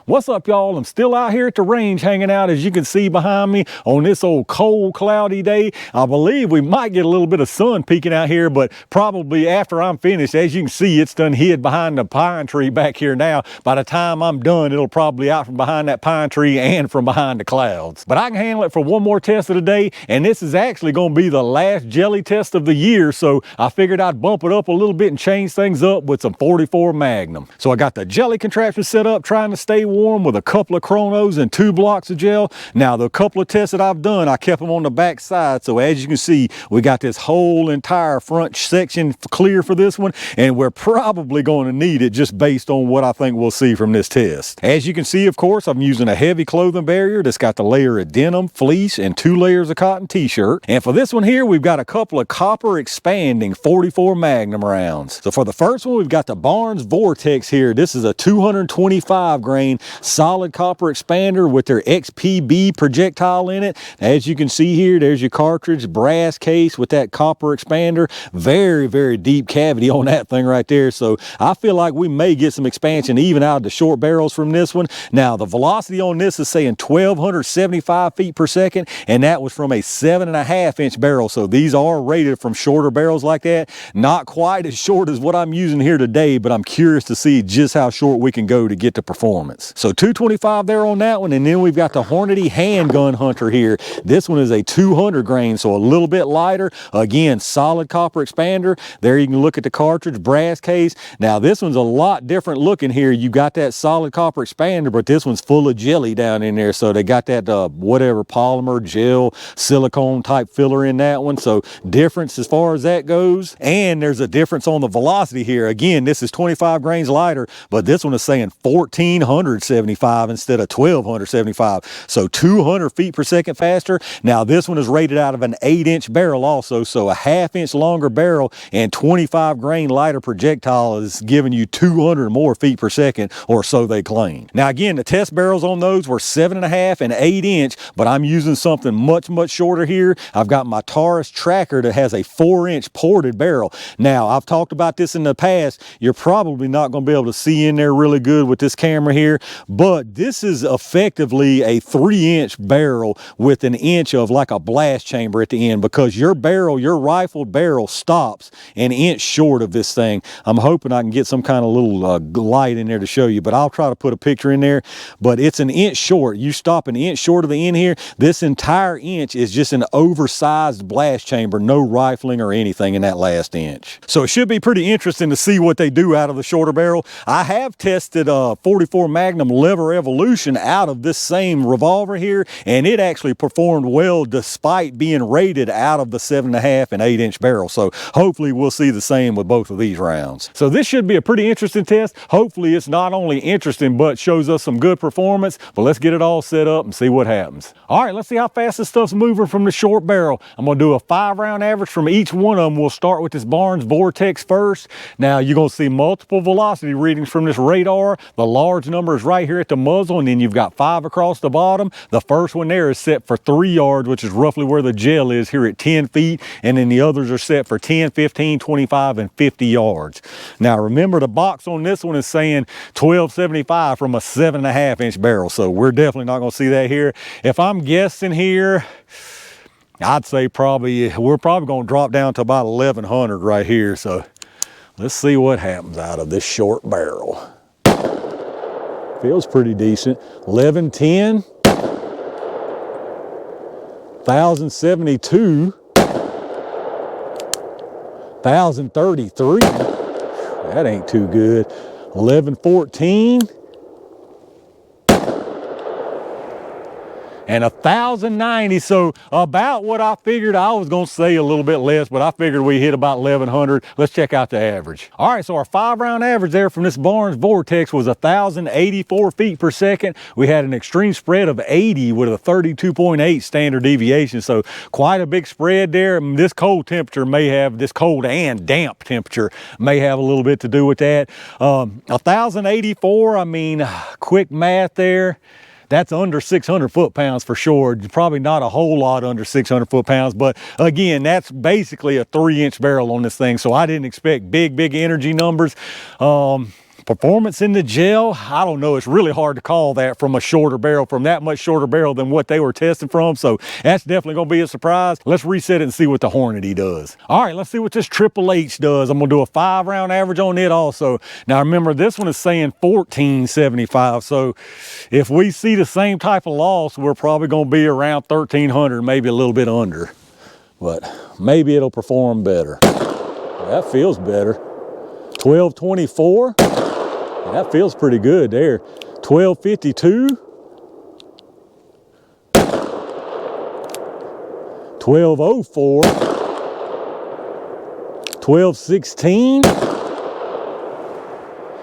What's up, y'all? I'm still out here at the range hanging out, as you can see behind me, on this old cold, cloudy day. I believe we might get a little bit of sun peeking out here, but probably after I'm finished. As you can see, it's done hid behind the pine tree back here now. By the time I'm done, it'll probably out from behind that pine tree and from behind the clouds. But I can handle it for one more test of the day, and this is actually going to be the last jelly test of the year, so I figured I'd bump it up a little bit and change things up with some 44 Magnum. So I got the jelly contraption set up, trying to stay warm with a couple of chronos and 2 blocks of gel. Now, the couple of tests that I've done, I kept them on the back side. So as you can see, we got this whole entire front section clear for this one, and we're probably going to need it just based on what I think we'll see from this test. As you can see, of course, I'm using a heavy clothing barrier that's got the layer of denim, fleece, and 2 layers of cotton t-shirt. And for this one here, we've got a couple of copper expanding 44 Magnum rounds. So for the first one, we've got the Barnes Vor-TX here. This is a 225 grain solid copper expander with their XPB projectile in it. As you can see here, there's your cartridge, brass case with that copper expander. Very, very deep cavity on that thing right there. So I feel like we may get some expansion even out of the short barrels from this one. Now, the velocity on this is saying 1,275 feet per second, and that was from a 7.5 inch barrel. So these are rated from shorter barrels like that. Not quite as short as what I'm using here today, but I'm curious to see just how short we can go to get the performance. So 225 there on that one, and then we've got the Hornady Handgun Hunter here. This one is a 200 grain, so a little bit lighter. Again, solid copper expander. There you can look at the cartridge, brass case. Now this one's a lot different looking here. You got that solid copper expander, but this one's full of jelly down in there. So they got that whatever polymer, gel, silicone type filler in that one. So difference as far as that goes. And there's a difference on the velocity here. Again, this is 25 grains lighter, but this one is saying 1,475 instead of 1,275. So 200 feet per second faster. Now this one is rated out of an 8-inch barrel also, so a 1/2 inch longer barrel and 25 grain lighter projectile is giving you 200 more feet per second, or so they claim. Now again, the test barrels on those were 7.5 and 8-inch, but I'm using something much shorter here. I've got my Taurus Tracker that has a 4-inch ported barrel. Now, I've talked about this in the past. You're probably not going to be able to see in there really good with this camera here, but this is effectively a 3-inch barrel with an inch of like a blast chamber at the end, because your barrel, your rifled barrel, stops an inch short of this thing. I'm hoping I can get some kind of little light in there to show you, but I'll try to put a picture in there. But it's an inch short. You stop an inch short of the end here. This entire inch is just an oversized blast chamber, no rifling or anything in that last inch. So it should be pretty interesting to see what they do out of the shorter barrel. I have tested 44 Magnum Lever Evolution out of this same revolver here, and it actually performed well despite being rated out of the 7.5 and 8-inch barrel. So hopefully we'll see the same with both of these rounds. So this should be a pretty interesting test. Hopefully it's not only interesting, but shows us some good performance. But let's get it all set up and see what happens. All right, let's see how fast this stuff's moving from the short barrel. I'm gonna do a 5-round average from each one of them. We'll start with this Barnes Vor-TX first. Now you're gonna see multiple velocity readings from this radar. The large number is right here at the muzzle, and then you've got 5 across the bottom. The first one there is set for 3 yards, which is roughly where the gel is here at 10 feet. And then the others are set for 10, 15, 25, and 50 yards. Now remember, the box on this one is saying 1275 from a 7.5 inch barrel. So we're definitely not gonna see that here. If I'm guessing here, I'd say we're probably gonna drop down to about 1100 right here. So let's see what happens out of this short barrel. Feels pretty decent. 1110, 1072, 1033. That ain't too good. 1114. And 1090, so about what I figured. I was gonna say a little bit less, but I figured we hit about 1100. Let's check out the average. All right, so our 5-round average there from this Barnes Vor-TX was 1084 feet per second. We had an extreme spread of 80 with a 32.8 standard deviation, so quite a big spread there. This cold and damp temperature may have a little bit to do with that. 1084, I mean, quick math there. That's under 600 foot-pounds for sure. Probably not a whole lot under 600 foot-pounds, but again, that's basically a 3-inch barrel on this thing. So I didn't expect big energy numbers. Performance in the gel, I don't know. It's really hard to call that from a shorter barrel, from that much shorter barrel than what they were testing from. So that's definitely going to be a surprise. Let's reset it and see what the Hornady does. All right, let's see what this Triple H does. I'm going to do a 5-round average on it also. Now remember, this one is saying 1475. So if we see the same type of loss, we're probably going to be around 1300, maybe a little bit under. But maybe it'll perform better. That feels better. 1224. That feels pretty good there. 1252. 1204. 1216.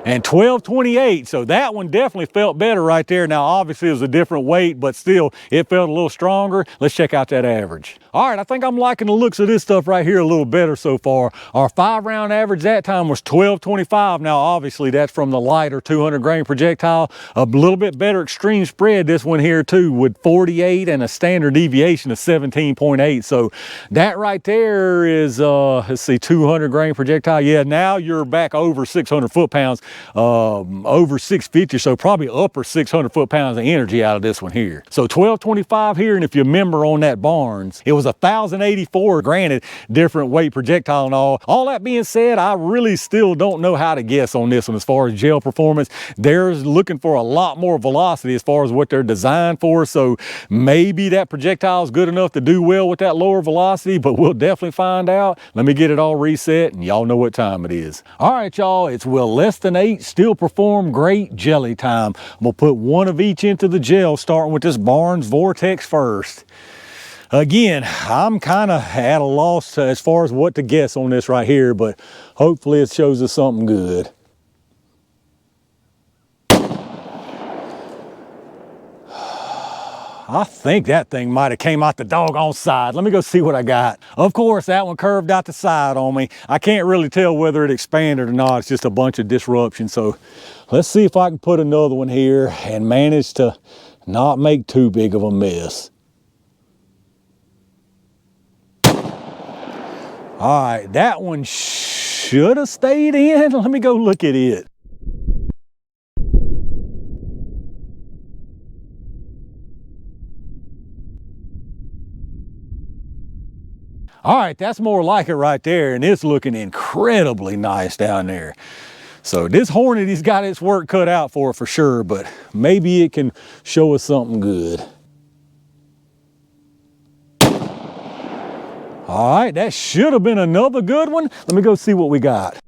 And 1228, so that one definitely felt better right there. Now, obviously, it was a different weight, but still, it felt a little stronger. Let's check out that average. All right, I think I'm liking the looks of this stuff right here a little better so far. Our 5-round average that time was 1225. Now, obviously, that's from the lighter 200 grain projectile. A little bit better extreme spread, this one here too, with 48 and a standard deviation of 17.8. So that right there is, let's see, 200 grain projectile. Yeah, now you're back over 600 foot-pounds. Over 650, so probably upper 600 foot-pounds of energy out of this one here. So 1225 here, and if you remember on that Barnes, it was 1084, granted, different weight projectile and all. All that being said, I really still don't know how to guess on this one as far as gel performance. They're looking for a lot more velocity as far as what they're designed for, so maybe that projectile is good enough to do well with that lower velocity, but we'll definitely find out. Let me get it all reset, and y'all know what time it is. All right, y'all, it's well less than 8, still perform great jelly time. I'm gonna put one of each into the gel, starting with this Barnes Vor-TX first. Again, I'm kind of at a loss as far as what to guess on this right here, but hopefully it shows us something good. I think that thing might have came out the doggone side. Let me go see what I got. Of course, that one curved out the side on me. I can't really tell whether it expanded or not. It's just a bunch of disruption. So let's see if I can put another one here and manage to not make too big of a mess. All right, that one should have stayed in. Let me go look at it. All right, that's more like it right there, and it's looking incredibly nice down there. So this Hornady's got its work cut out for it for sure, but maybe it can show us something good. All right, that should have been another good one. Let me go see what we got.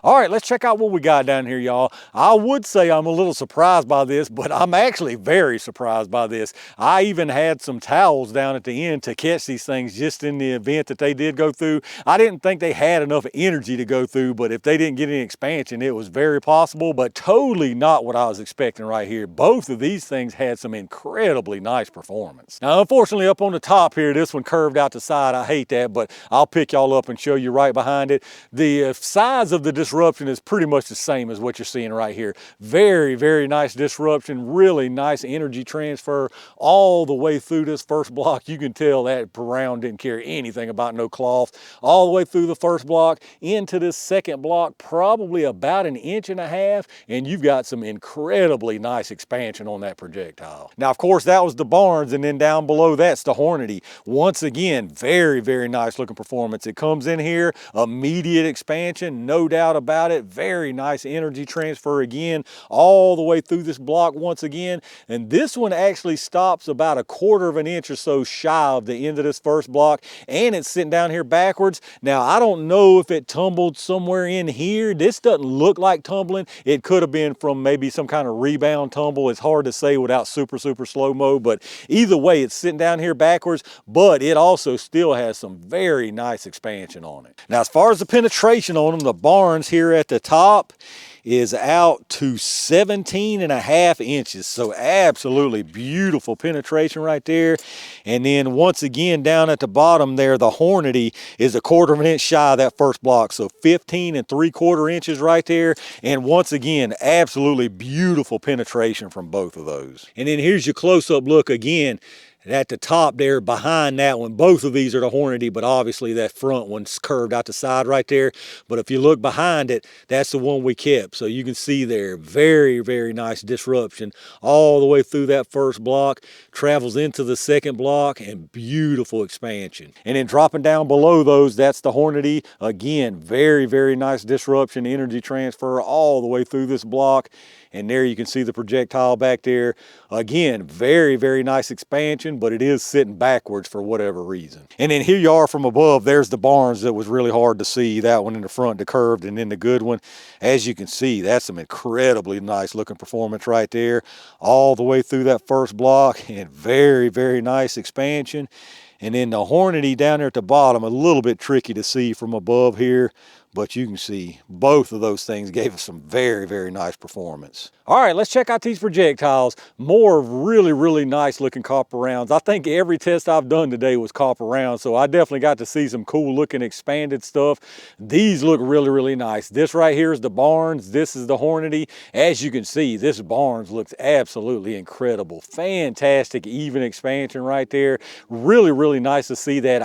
All right, let's check out what we got down here, y'all. I would say I'm a little surprised by this, but I'm actually very surprised by this. I even had some towels down at the end to catch these things just in the event that they did go through. I didn't think they had enough energy to go through, but if they didn't get any expansion, it was very possible, but totally not what I was expecting right here. Both of these things had some incredibly nice performance. Now, unfortunately, up on the top here, this one curved out the side. I hate that, but I'll pick y'all up and show you right behind it. The size of the disruption is pretty much the same as what you're seeing right here. Very, very nice disruption, really nice energy transfer all the way through this first block. You can tell that round didn't care anything about no cloth. All the way through the first block into this second block, probably about 1.5 inches, and you've got some incredibly nice expansion on that projectile. Now, of course, that was the Barnes, and then down below that's the Hornady. Once again, very, very nice looking performance. It comes in here, immediate expansion, no doubt about it. Very nice energy transfer again, all the way through this block once again. And this one actually stops about 1/4 inch or so shy of the end of this first block, and it's sitting down here backwards. Now, I don't know if it tumbled somewhere in here. This doesn't look like tumbling. It could have been from maybe some kind of rebound tumble. It's hard to say without super slow-mo, but either way, it's sitting down here backwards, but it also still has some very nice expansion on it. Now, as far as the penetration on them, the Barnes here at the top is out to 17.5 inches. So absolutely beautiful penetration right there. And then once again, down at the bottom there, the Hornady is 1/4 inch shy of that first block. So 15.75 inches right there. And once again, absolutely beautiful penetration from both of those. And then here's your close-up look again. And at the top there, behind that one, both of these are the Hornady, but obviously that front one's curved out the side right there. But if you look behind it, that's the one we kept. So you can see there, very, very nice disruption all the way through that first block, travels into the second block, and beautiful expansion. And then dropping down below those, that's the Hornady. Again, very, very nice disruption, energy transfer all the way through this block. And there you can see the projectile back there. Again, very, very nice expansion, but it is sitting backwards for whatever reason. And then here you are from above. There's the Barnes that was really hard to see. That one in the front, the curved, and then the good one. As you can see, that's some incredibly nice looking performance right there. All the way through that first block, and very, very nice expansion. And then the Hornady down there at the bottom, a little bit tricky to see from above here, but you can see both of those things gave us some very, very nice performance. All right, let's check out these projectiles. More really, really nice looking copper rounds. I think every test I've done today was copper rounds, so I definitely got to see some cool looking expanded stuff. These look really, really nice. This right here is the Barnes. This is the Hornady. As you can see, this Barnes looks absolutely incredible. Fantastic even expansion right there. Really, really nice to see that.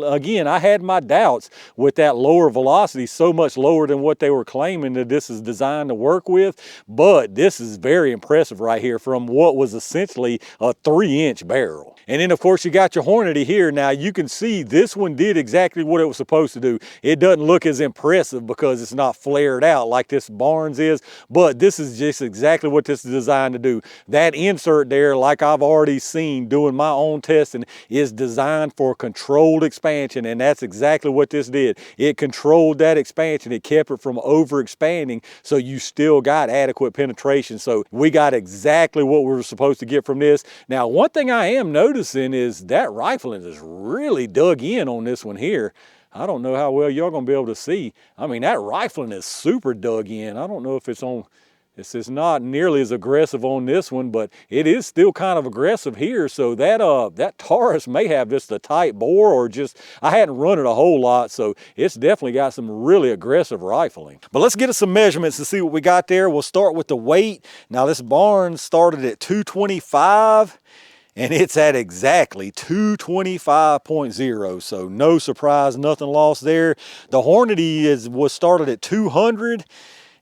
Again, I had my doubts with that lower velocity, so much lower than what they were claiming that this is designed to work with, but this is very impressive right here from what was essentially a 3-inch barrel. And then of course you got your Hornady here. Now you can see this one did exactly what it was supposed to do. It doesn't look as impressive because it's not flared out like this Barnes is, but this is just exactly what this is designed to do. That insert there, like I've already seen doing my own testing, is designed for controlled expansion, and that's exactly what this did. It controlled that expansion. It kept it from over expanding, so you still got adequate penetration. So we got exactly what we were supposed to get from this. Now, one thing I am noticing is that rifling is really dug in on this one here. I don't know how well y'all gonna be able to see. I mean, that rifling is super dug in. I don't know if it's on, it's not nearly as aggressive on this one, but it is still kind of aggressive here. So that Taurus may have just a tight bore, or just, I hadn't run it a whole lot, so it's definitely got some really aggressive rifling. But let's get us some measurements to see what we got there. We'll start with the weight. Now this Barnes started at 225. And it's at exactly 225.0, so no surprise, nothing lost there. The Hornady was started at 200,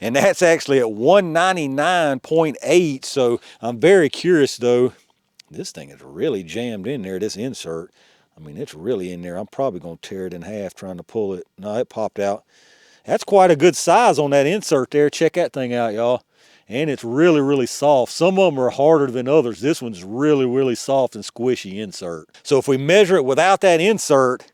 and that's actually at 199.8, so I'm very curious though. This thing is really jammed in there, this insert. I mean, it's really in there. I'm probably gonna tear it in half trying to pull it. No, it popped out. That's quite a good size on that insert there. Check that thing out, y'all. And it's really, really soft. Some of them are harder than others. This one's really, really soft and squishy insert. So if we measure it without that insert,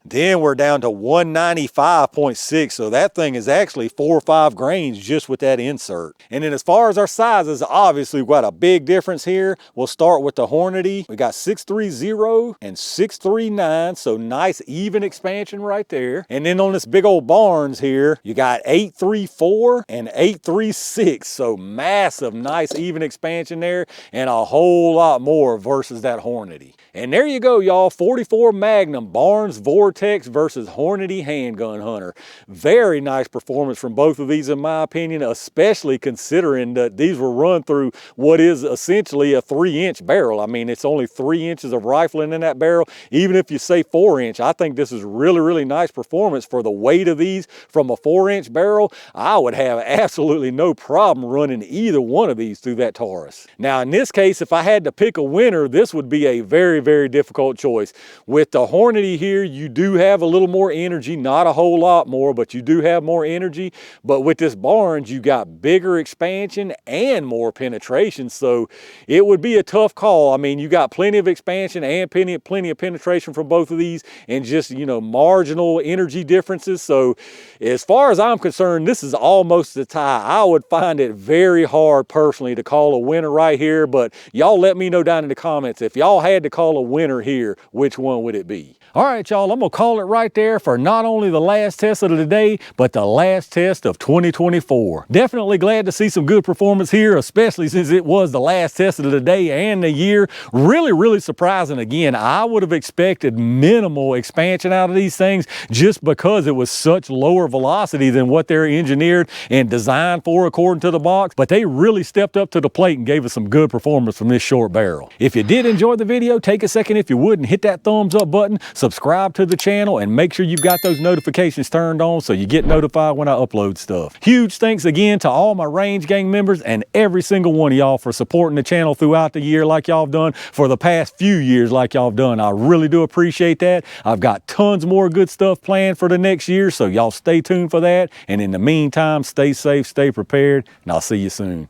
then we're down to 195.6. So that thing is actually 4 or 5 grains just with that insert. And then as far as our sizes, obviously we've got a big difference here. We'll start with the Hornady. We got 630 and 639. So nice even expansion right there. And then on this big old Barnes here, you got 834 and 836. So massive, nice even expansion there, and a whole lot more versus that Hornady. And there you go, y'all. 44 Magnum Barnes Vor-TX versus Hornady Handgun Hunter. Very nice performance from both of these in my opinion, especially considering that these were run through what is essentially a 3-inch barrel. I mean, it's only 3 inches of rifling in that barrel. Even if you say 4-inch, I think this is really, really nice performance for the weight of these from a 4-inch barrel. I would have absolutely no problem running either one of these through that Taurus. Now, in this case, if I had to pick a winner, this would be a very, very difficult choice. With the Hornady here, you do have a little more energy, not a whole lot more, but you do have more energy. But with this Barnes, you got bigger expansion and more penetration, so it would be a tough call. I mean, you got plenty of expansion and plenty of penetration from both of these, and just, you know, marginal energy differences. So as far as I'm concerned, this is almost a tie. I would find it very hard personally to call a winner right here, but y'all let me know down in the comments, if y'all had to call a winner here, which one would it be? All right, y'all, I'm gonna call it right there for not only the last test of the day, but the last test of 2024. Definitely glad to see some good performance here, especially since it was the last test of the day and the year. Really surprising. Again, I would have expected minimal expansion out of these things just because it was such lower velocity than what they're engineered and designed for according to the box, but they really stepped up to the plate and gave us some good performance from this short barrel. If you did enjoy the video, take a second if you would and hit that thumbs up button, subscribe to the channel, and make sure you've got those notifications turned on so you get notified when I upload stuff. Huge thanks again to all my Range Gang members and every single one of y'all for supporting the channel throughout the year like y'all have done for the past few years like y'all have done. I really do appreciate that. I've got tons more good stuff planned for the next year, so y'all stay tuned for that. And in the meantime, stay safe, stay prepared, and I'll see you soon.